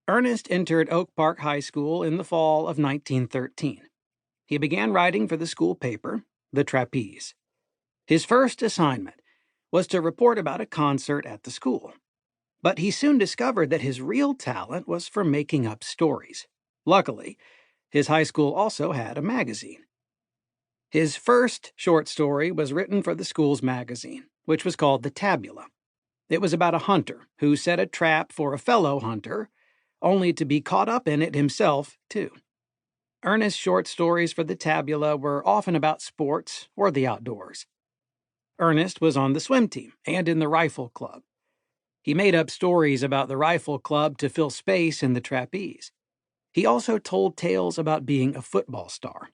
Ernest entered Oak Park High School in the fall of 1913. He began writing for the school paper, The Trapeze. His first assignment was to report about a concert at the school. But he soon discovered that his real talent was for making up stories. Luckily, his high school also had a magazine. His first short story was written for the school's magazine, which was called The Tabula. It was about a hunter who set a trap for a fellow hunter, only to be caught up in it himself, too. Ernest's short stories for The Tabula were often about sports or the outdoors. Ernest was on the swim team and in the rifle club. He made up stories about the rifle club to fill space in the trapeze. He also told tales about being a football star.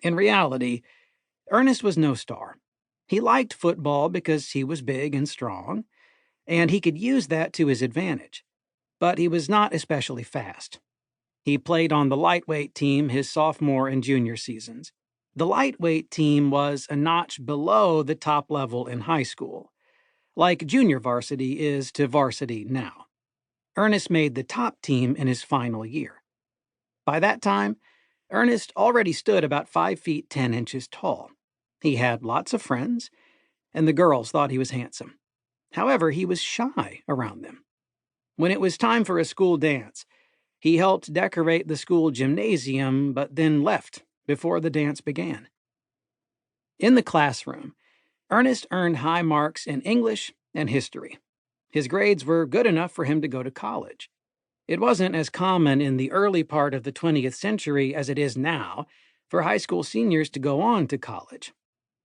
In reality, Ernest was no star. He liked football because he was big and strong, and he could use that to his advantage. But he was not especially fast. He played on the lightweight team his sophomore and junior seasons. The lightweight team was a notch below the top level in high school, like junior varsity is to varsity now. Ernest made the top team in his final year. By that time, Ernest already stood about 5 feet 10 inches tall. He had lots of friends, and the girls thought he was handsome. However, he was shy around them. When it was time for a school dance, he helped decorate the school gymnasium, but then left before the dance began. In the classroom, Ernest earned high marks in English and history. His grades were good enough for him to go to college. It wasn't as common in the early part of the 20th century as it is now for high school seniors to go on to college.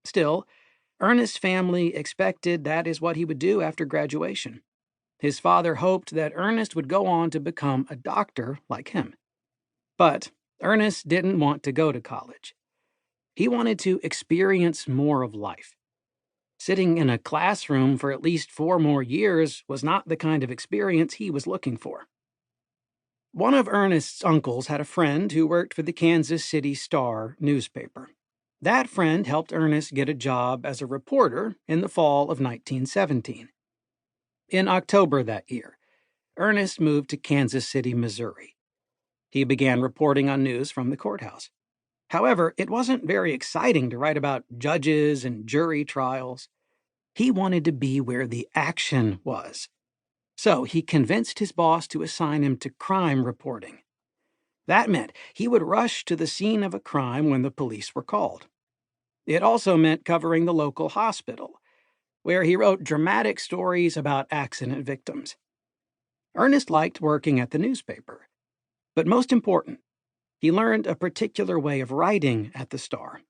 Still, Ernest's family expected that is what he would do after graduation. His father hoped that Ernest would go on to become a doctor like him. But Ernest didn't want to go to college. He wanted to experience more of life. Sitting in a classroom for at least 4 more years was not the kind of experience he was looking for. One of Ernest's uncles had a friend who worked for the Kansas City Star newspaper. That friend helped Ernest get a job as a reporter in the fall of 1917. In October that year, Ernest moved to Kansas City, Missouri. He began reporting on news from the courthouse. However, it wasn't very exciting to write about judges and jury trials. He wanted to be where the action was. So he convinced his boss to assign him to crime reporting. That meant he would rush to the scene of a crime when the police were called. It also meant covering the local hospital, where he wrote dramatic stories about accident victims. Ernest liked working at the newspaper, but most important, he learned a particular way of writing at the Star.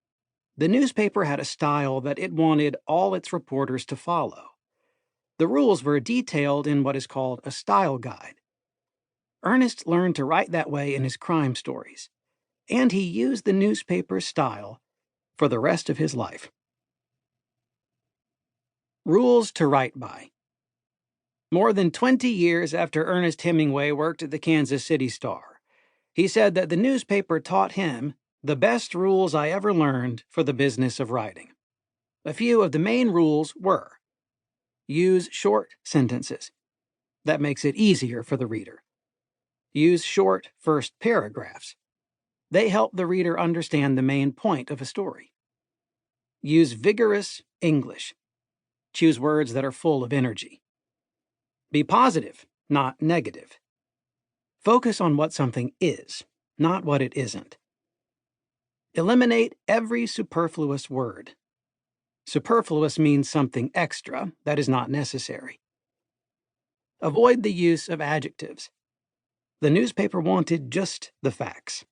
The newspaper had a style that it wanted all its reporters to follow. The rules were detailed in what is called a style guide. Ernest learned to write that way in his crime stories, and he used the newspaper's style for the rest of his life. Rules to write by. More than 20 years after Ernest Hemingway worked at the Kansas City Star, he said that the newspaper taught him the best rules I ever learned for the business of writing. A few of the main rules were: use short sentences. That makes it easier for the reader. Use short first paragraphs. They help the reader understand the main point of a story. Use vigorous English. Choose words that are full of energy. Be positive, not negative. Focus on what something is, not what it isn't. Eliminate every superfluous word. Superfluous means something extra that is not necessary. Avoid the use of adjectives. The newspaper wanted just the facts.